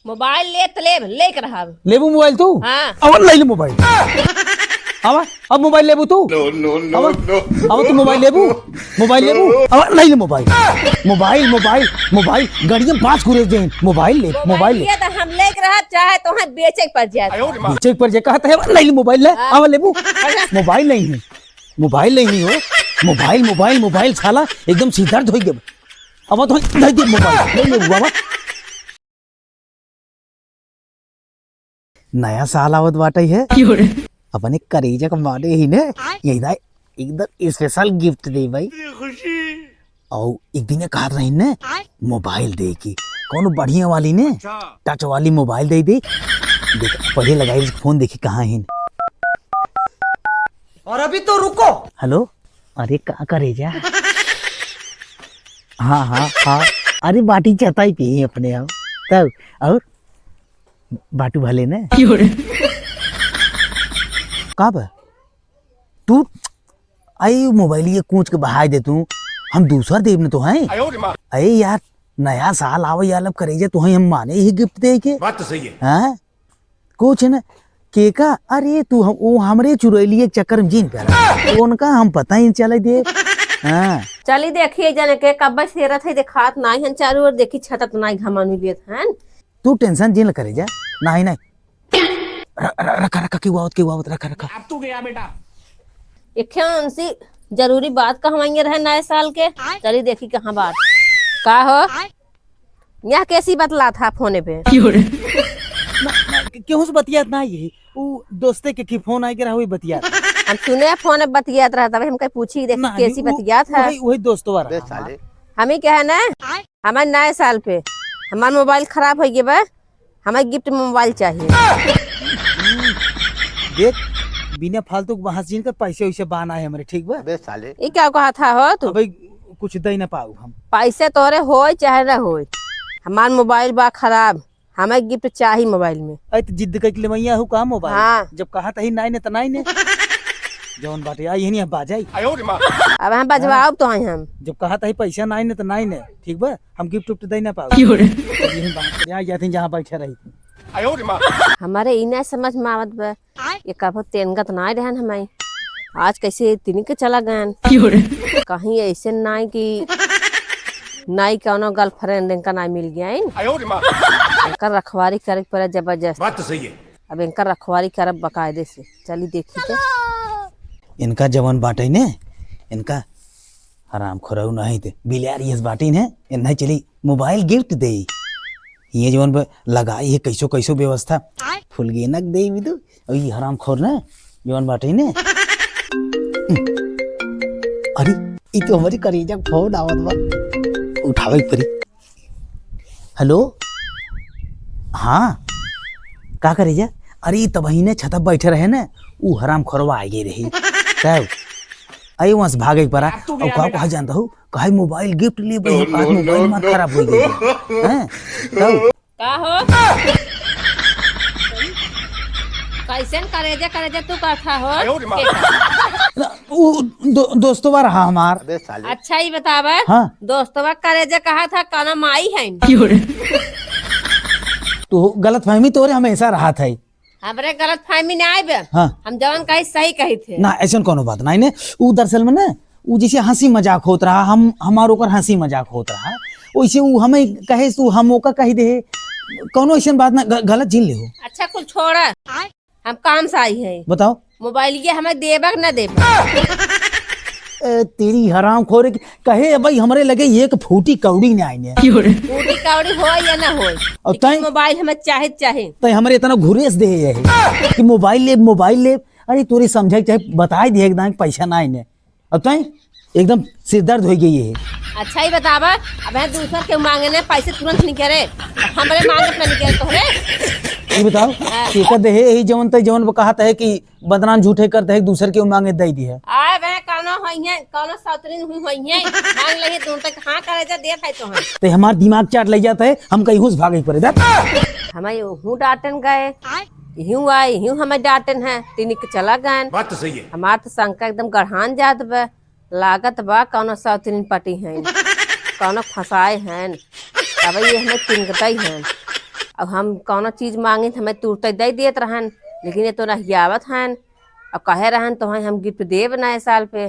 Mobile ले तो ले कर रहा लेबू मोबाइल तू? हाँ। अब ले ले मोबाइल। अब मोबाइल लेबू तू? अब तू मोबाइल लेबू? अब ले ले मोबाइल। मोबाइल गाड़ियां पास घुरे दे। मोबाइल ले। ये तो हम ले कर रहा चाहे तो हम बेचे पर जाए बेचे पर जे कहता है ले ले मोबाइल ले। अब लेबू मोबाइल नहीं है। मोबाइल साला एकदम सीधा धोई गए। अब तो नहीं दे मोबाइल ले ले बाबा। नया साल आवत बाटे है अपने करेजा का मारे ही ने यही एकदम स्पेशल गिफ्ट दे भाई। और एक दिन कहा रही ने मोबाइल दे की कौन बढ़िया वाली ने टच वाली मोबाइल दे देख पहले लगाई फोन देखी कहाँ है। और अभी तो रुको। हेलो अरे कहाँ करेजा? हाँ अरे बाटी चताई पे अपने आप तब और बाटू भले ने कब तू आई मोबाइल ये कूच के बहा दे तू हम दूसरा देव ने तो हैं। अरे यार नया साल आवे यार अब करेजे तो हम माने ही गिफ्ट दे के बात तो सही है। हाँ कुछ न के का अरे तू वो हमरे चुरैली एक चक्कर में जीन पे उनका हम पता ही चले दे। हाँ चली देखिए जाने के कब सेरत है दिखात नहीं हम चारों ओर देखी छतत नहीं घमन लेत हैं। तू टेंशन जिन करे जा नहीं रखा के वावत रखा अब तू गया बेटा। एक सी जरूरी बात कहवाएंगे रहे नए साल के। चली देखी कहाँ बात का हो यह कैसी बतला था फोने पे क्यों से बतियात ना ये वो दोस्ते के फोन आए के रहा हुई बतियात हम सुने फोन बतियात रहा तब हम कहीं पूछी देखी कैसी बतियात है। वही दोस्तों वाला हमें क्या है ना हमारे नए साल पे हमारा मोबाइल खराब हो गया हमें गिफ्ट मोबाइल चाहिए। देख बिना फालतू हसीन का पैसे वैसे बहाना है हमारे ठीक बा साले। ये क्या कहा था हो तू? भाई कुछ दे ना पाऊ हम पैसे तोरे हो चाहे ना हो हमार मोबाइल बा खराब हमें गिफ्ट चाहिए मोबाइल में। अरे तो जिद करके ले मैया हूँ कहा मोबाइल। हाँ। जब कहा था ही नाई ने तो नाई ने जौन बाटे आई नहीं बाजाई अब हम बजवाओ तो हैं हम जब कहा था ही पैसा नाई ने तो नाई ने ठीक बा हम गिफ्ट उफ्ट दे ना पाऊ यहाँ जाते जहाँ बैठे रही हमारे इना समझ में आवत बा ये कब तेनगत ना रहन हमें आज कैसे तीन के चला गए कहीं ऐसे नाई की नाई कौनो गर्लफ्रेंड इनका ना मिल गया इनका रखवारी करे पर जबरदस्त। बात तो सही है। अब इनका रखवारी करब बकायदे से चली देखी थे इनका जवान बाटे ने इनका हराम खोराऊ नहीं थे बिलारी इस बाटी ने नहीं चली मोबाइल गिफ्ट दे ये जवान पे लगाई है कैसो व्यवस्था फुल गेनक दे भी तो ये हराम खोर ने जवान बाटे ने अरे ये तो हमारी करेजा फोन आवत बा उठावे परी। हेलो हाँ का करेजा? अरे तब ही ने छत बैठे रहे ना वो हराम खोरवा आगे रही तब आई वहां से भागे पड़ा और कहा जानता हूँ कहा मोबाइल गिफ्ट लिए मोबाइल मत खराब हो गई हैं तब का हो कैसन करेजा तू करता हो वो दोस्तों वाला रहा हमार। अच्छा ही बतावा हाँ दोस्तवा करेजा कहा था काना माई है तो गलत फहमी तो हमेशा रहा था हमरे गलत फहमी नहीं आए बे। हाँ हम जवान कही सही कही थे ना ऐसा कोनो बात नहीं ने वो दरअसल में ना वो जैसे हंसी मजाक होत रहा हम हमारे ऊपर हंसी मजाक होत रहा वैसे वो हमें कहे तू हम ओका कही दे कोनो ऐसा बात ना गलत झील ले हो। अच्छा कुल छोड़ा हम काम से आई है बताओ मोबाइल ये हमें देबक न देबक तेरी हराम खोरे कहे भाई हमारे लगे एक फूटी कौड़ी ने आईने फूटी कौड़ी हो या ना हो और तय मोबाइल हमें चाहे तो हमारे इतना घुरेस दे है कि मोबाइल ले अरे तोरी समझे चाहे बताई दे एकदम पैसा ना आईने अब तय एकदम सिर दर्द हो गई है। अच्छा ही बतावा अब दूसरा के मांगने पैसे तुरंत नहीं करे हमारे मांगे नहीं करे तोहरे ये बताओ केकर दे है यही जवन तय जवन कहता है कि बदनाम झूठे करते है दूसरे के मांगे दे दी है आए वे कानो होइए कानो सातरीन होइए मांग लगे तुम तक कहां करे जा देत है तोहर तो हमार दिमाग चाट ले जाता है हम कहीं हुस भागे पड़े दा हमें हूं डांटन गए यूं आए यूं हमें डांटन है तीन के चला गए बात तो सही है। हमार तो शंका एकदम गढ़ान जात बा लागत बा कौनो सातरीन पटी है कौनो फसाए हैं अब ये हमें तिनकतई हैं अब हम कौनो चीज मांगे तो हमें तुरंत दे देत रहन, लेकिन ये तो नहियावत हन। अब कहे रहन तो हम गिफ्ट देब नए साल पे।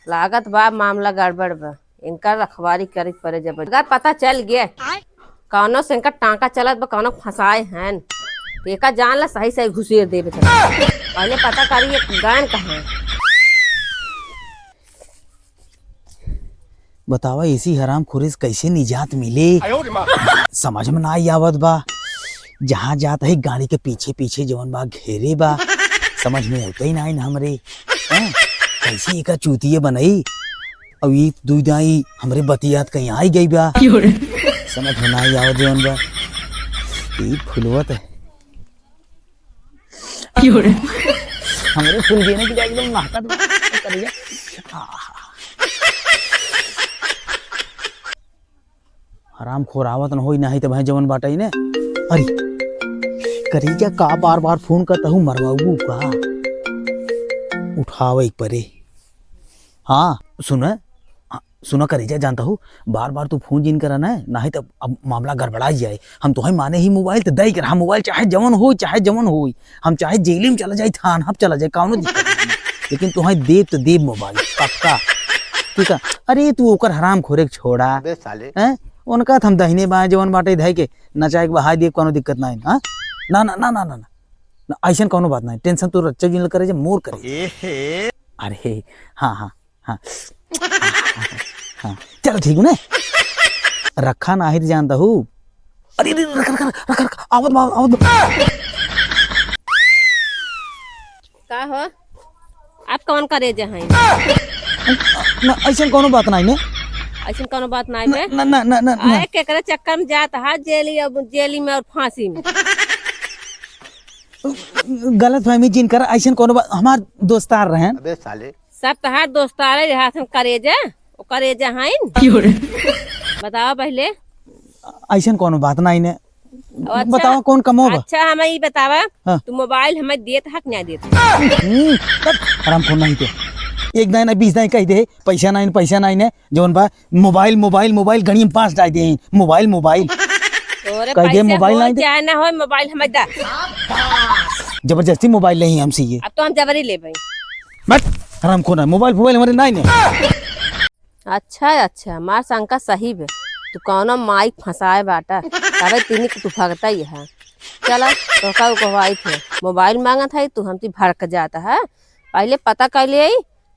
लागत बा मामला गड़बड़ बा, इनका रखवारी करे पड़े। जब अगर पता चल गया कौनो से इनका टांका चलत बा, कौनो फंसाए हैं, तो एका जान ला सही सही घुसेर देवे पहले पता करिए गायन कहाँ। बतावा ऐसी हराम खोरी से कैसे निजात मिले, समझ में ना आई आवत बा। जहाँ जात है गाड़ी के पीछे पीछे जवन बा घेरे बा, समझ में होता ही ना हमरे। हैं? कैसे एका चूतिये बनई अब ये दुई हमरे बतियात कहीं आई गई बा, समझ में ना आई आवत जवन बा। ये फुलवत है हमरे फूल देने की जाए एकदम महकत बा करिया। हराम खोरावत न होई नहीं तो भाई जवन बाटा ही ने। अरे करीजा का बार बार फोन करता हूँ, मरवाऊ का उठावे एक परे। हाँ सुना करीजा, जानता हूँ बार बार तू फोन जिन करा ना, नहीं तो अब मामला गड़बड़ा जाए। हम तो माने ही मोबाइल तो दई कर, हम मोबाइल चाहे जवन हो, हम चाहे जेल में चला जाए, थाना चला जाए, कौनो दिक्कत नहीं, लेकिन तुम्हें देव तो देव मोबाइल पक्का, ठीक है। अरे तू ओकर हराम खोरे छोड़ा हैं, उनका हम दहिने बाएं जवन बाटे धय के नचाए के बहाई देव, कोनो दिक्कत नहीं। हाँ ना ना ना ना ना ना ऐसा कोनो बात नहीं, टेंशन तू रच्चा जिन करे मोर करे। अरे हाँ हाँ हाँ हाँ चल ठीक है ना, रखा ना ही जानता हूँ। अरे रख आवत का हो आप कौन करे जहाँ ना, ऐसा कोनो बात नहीं ने, ऐसा कोनो बात नहीं है। ना ना ना ना आए केकरे चक्कर में जात है जेली में और फांसी में। गलत फहमी जिन कर, ऐसा कोनो बात, हमार दोस्तार रहे सब तहार दोस्तारे रहा करेजा ओ करेजा हैं। बताओ पहले, ऐसा कोनो बात नहीं ने। अच्छा, बताओ कौन कमोबा। अच्छा हमें ये बतावा, हाँ। तू मोबाइल हमें देत हक नहीं देत? आराम फोन नहीं थे, एक दाइन 20 दाइन कह दे पैसा नहीं ने जवन बा मोबाइल मोबाइल मोबाइल गणी में 5 डाल दे मोबाइल कह दे मोबाइल नहीं दे, चाहे ना हो मोबाइल हमें दा। जबरदस्ती मोबाइल नहीं हमसे ये, अब तो हम जबरी ले भाई। बट आराम खोना मोबाइल हमारे नहीं ने। अच्छा मार शंका सही है, तू कौनो माइक फंसाए बाटा तबे तीनी तू भगता ही है। चला तो का कहवाई थे मोबाइल मांगा था तू हमसे भड़क जाता है, पहले पता कर ले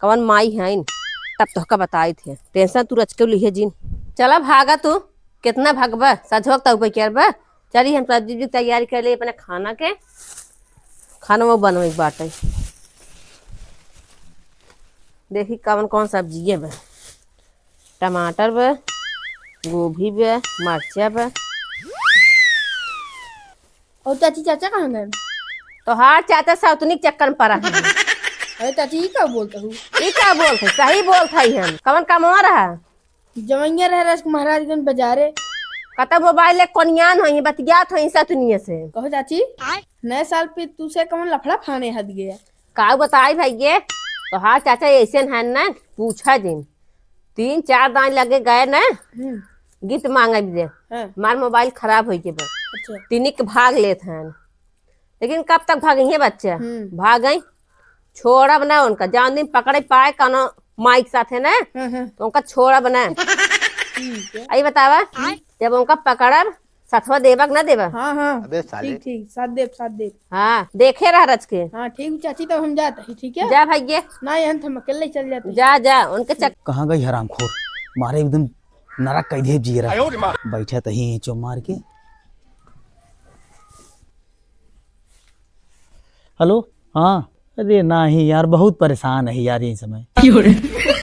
कौन माई है तब तो का बताई थे। टेंशन तू रच के लिए जिन। चला भागा तू, कितना भागबा सजोक तब करबा। चलिए हम सब्जी की तैयारी कर लिए अपने खाना के, खाना वो बनवे बाटे। देखी कौन कौन सब्जी बा, टमाटर बा, गोभी बा, मरचा बा। और चाची चाचा कहाँ गए? तो हाँ चाचा सौतनिक चक्कर में पड़ा है। अरे चाची ये क्या बोलता हूँ? ये क्या बोलते सही बोलता ही हम कौन कमवा रहा जमैया रह रहा महाराजगंज बाजारे। कत मोबाइल कोनियान हो बतियात हो सतुनिया से। कहो चाची नए साल पे तू से कौन लफड़ा फाने हद गया? का बताई भैया। तो हाँ चाचा ऐसे है ना, पूछा जिन 3-4 दान लगे गए ना गीत मांगे दे। हाँ। मार मोबाइल खराब हो गए अच्छा। तीनिक भाग लेते हैं, लेकिन कब तक भागेंगे बच्चे? भाग गई छोड़ा बना उनका जान दिन पकड़े पाए कनो माइक साथ है ना, तो उनका छोड़ा बना। आई बतावा जब उनका पकड़ब सथवा देवक ना देवा? हाँ हाँ ठीक साथ देव। हाँ देखे रह रच के। हाँ ठीक चाची तब हम जाते हैं। ठीक है जा भैया ना हम अकेले चल जाते। जा उनके चक कहाँ गई हरामखोर, मारे एकदम नरक कह दे जी रहा बैठा तही चो मार के। हेलो हाँ, अरे नहीं यार बहुत परेशान है यार ये समय।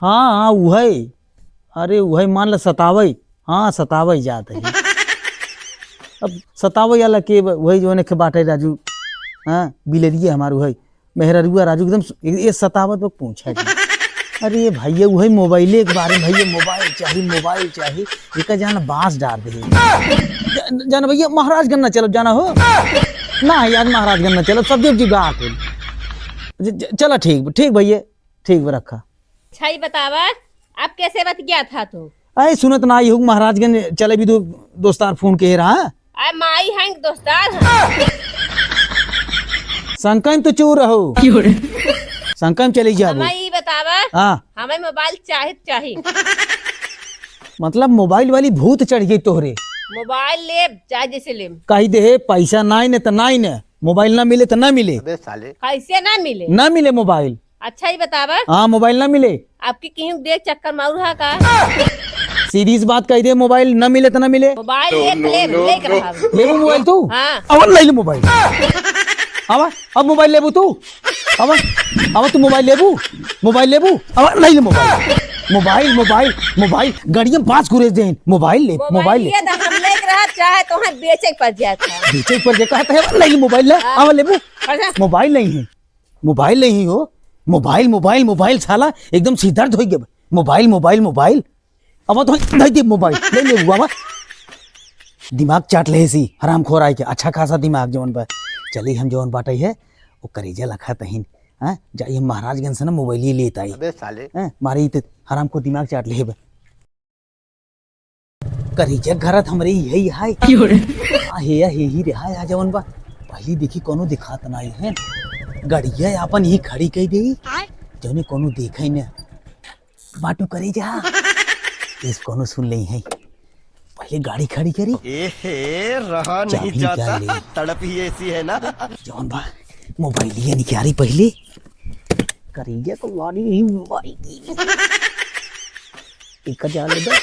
हाँ वही, अरे वही मान ला सतावई, हाँ सतावई जात है। अब सतावई वाला के वही जो ने बाटे राजू, हाँ बिलरिए हमारे वही मेहरुआ राजू एकदम ये सतावत वक्त पूछा जी। अरे भैया वही मोबाइले के बारे में, भैया मोबाइल चाहिए एक जाना बांस डाल दे जाना भैया महाराजगंज ना चलो जाना हो ना यार, महाराजगंज ना चलो सब जी बात चलो ठीक भैया ठीक रखा। अच्छा बतावा आप कैसे बत गया था तू? अरे सुनत ना ये महाराजगंज चले भी तो दोस्तार फोन के रहा। आय माई हैं दोस्तार हैं। संकन तो चोर हो संकन चली जा हमें ये बतावा हाँ हमें मोबाइल चाहिए मतलब मोबाइल वाली भूत चढ़ गई तोहरे मोबाइल ले चाहे जैसे ले कही दे पैसा नाई ने तो नाई ने मोबाइल ना मिले तो ना मिले कैसे ना मिले ना मिले मोबाइल अच्छा ही बतावा हाँ मोबाइल ना मिले आपकी कहीं देख चक्कर मारू हा का सीरीज बात कही दे मोबाइल ना मिले तो ना मिले मोबाइल ले कर रहा हूँ। लेबू मोबाइल तू हाँ अब ले ले मोबाइल अब मोबाइल लेबू तू अब तू मोबाइल लेबू अब ले ले मोबाइल मोबाइल गाड़ियां पांच गुरेज दे मोबाइल ले मोबाइल ले ये तो हम ले रहा चाहे तो हम बेचे पड़ जाता बेचे पर जे कहता है ले मोबाइल ले अब लेबू मोबाइल नहीं हो मोबाइल साला एकदम सिद्धार्थ हो गया मोबाइल अब तो नहीं दे मोबाइल ले ले बाबा दिमाग चाट ले सी हराम खोर आए के अच्छा खासा दिमाग जवन पर चली हम जवन बाटे है वो करेजा लखा तहिन हां जाई हम महाराजगंज से ना मोबाइल ही लेता आई अबे साले मारी ते हराम को दिमाग चाट ले करेजा घरत हमरे यही हाय हे ही रे हाय जवन बा पहली देखी कोनो दिखात नहीं है गाड़िया अपन ही खड़ी कई दे जौने कोनो देखै न बाटू करेजा इस कोनो सुन ले है पहले गाड़ी खड़ी करी रहा नहीं जाता तड़प ही ऐसी है ना जौन बा मोबाइल ये निकाली पहले करेजा तो वाली ही मोबाइल एक जाल दे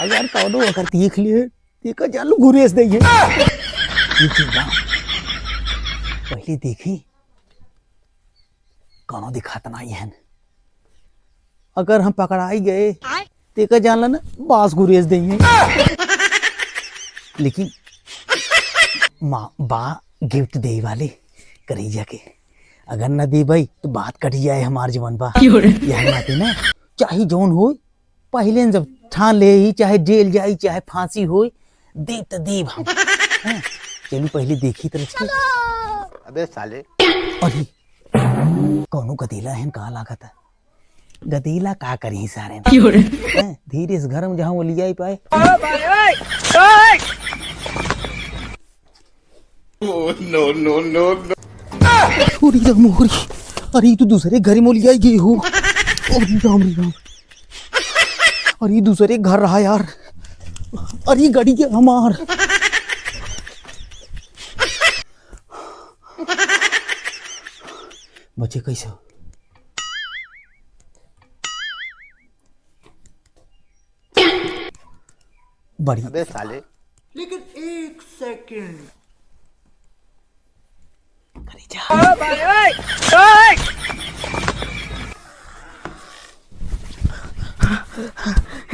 अगर कोनो अगर देख लिए एक जाल घुरेस दे ये चीज बा पहले देखी कोनो दिखाता नहीं है अगर हम पकड़ाई गए तेका जानला ना बास गुरेज देंगे लेकिन बा गिफ्ट दे वाले करेजा के अगर ना दे भाई तो बात कट जाए हमार जीवन बा यह बात है ना चाहे जौन हो पहले जब ठान ले ही चाहे जेल जाई चाहे फांसी हो दे तो देव हम चलो पहले देखी तरह अबे साले अरे कौनो गदीला है कहा लागत है गदीला का करी सारे धीरे इस घर में जहाँ वो लिया ही पाए नो अरे तू दूसरे घर में लिया गई हो राम अरे दूसरे घर रहा यार अरे गाड़ी के हमार बचे कैसे बड़ी अबे साले लेकिन एक सेकंड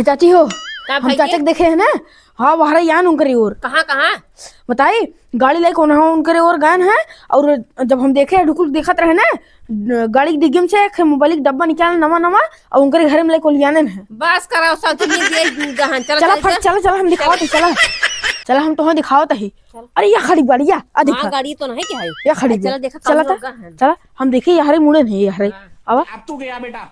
चाची हो का हम भाई चाचा के देखे है ना हाँ वहां यान उनकरी ओर कहाँ बताई गाड़ी लेके वहाँ उनकरे ओर गए हैं और जब हम देखे ढुकुल देखत रहे ना गाड़ी के डिग्गी में से एक मोबाइल का डब्बा निकाल नवा और उनके घर में लेके लियाने है बस कराओ सब चला फट चला हम दिखाओ तो चला हम तो दिखाओ तो ही अरे ये खड़ी गाड़िया आ देखा गाड़ी तो नहीं क्या है ये खड़ी चला देखा चला हम देखे यारे मुड़े नहीं यारे अब अब तू गया बेटा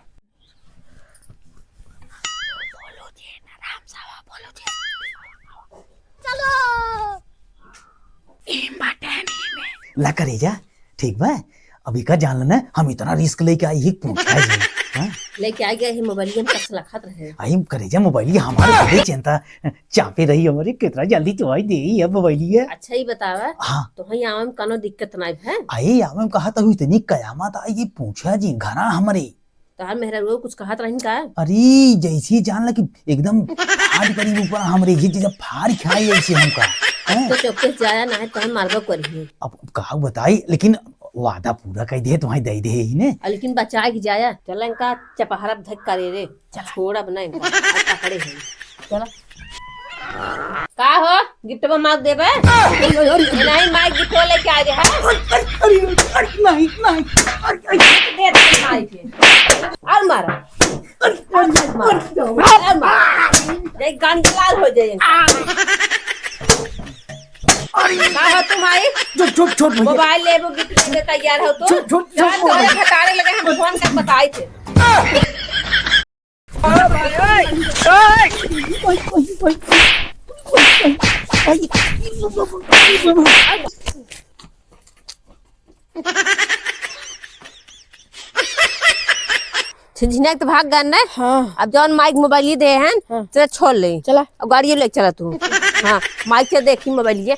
ला करेजा ठीक बा अभी का जान लेना हम इतना रिस्क लेके आई ही पूछा जी हां लेके आ गया है मोबाइल में कस लखत रहे आई करेजा मोबाइल हमारे बड़े चिंता चापे रही हमारी कितना जल्दी तो आई दे ये मोबाइल है अच्छा ही बतावा हां तो हई आवे में कोनो दिक्कत नहीं है आई आवे कहा तो इतनी कयामत आई ये पूछा जी घरा हमारे तार मेहरा रो कुछ कहत रही का अरे जैसी जान ला कि एकदम फाड़ करी ऊपर हमरे ये चीज फाड़ खाई ऐसे हमका तो चौके जाया ना है तो हम मारबो करी अब कहा बताई लेकिन वादा पूरा कर दे तुम्हारी दे दे ही ने लेकिन बचा के जाया चल इनका चपहरा धक करे रे छोड़ अब ना इनका पकड़े हैं चलो का हो गिफ्ट में मार देबे नहीं मार गिफ्ट लेके आ रे है नहीं दे दे मार के और मार और मार देख गान लाल हो जाए का हो तुम आई छोट मोबाइल लेबो गिफ्ट लेके तैयार हो तो यार तोरे खटारे लगे हम फोन कर बताई थे झिझिया तो भाग गए ना। हाँ अब जौन माइक मोबाइल ये दे हैं तेरा छोड़ ले, चला अब गाड़ी ले चला तू। हाँ माइक से देखी मोबाइल ये।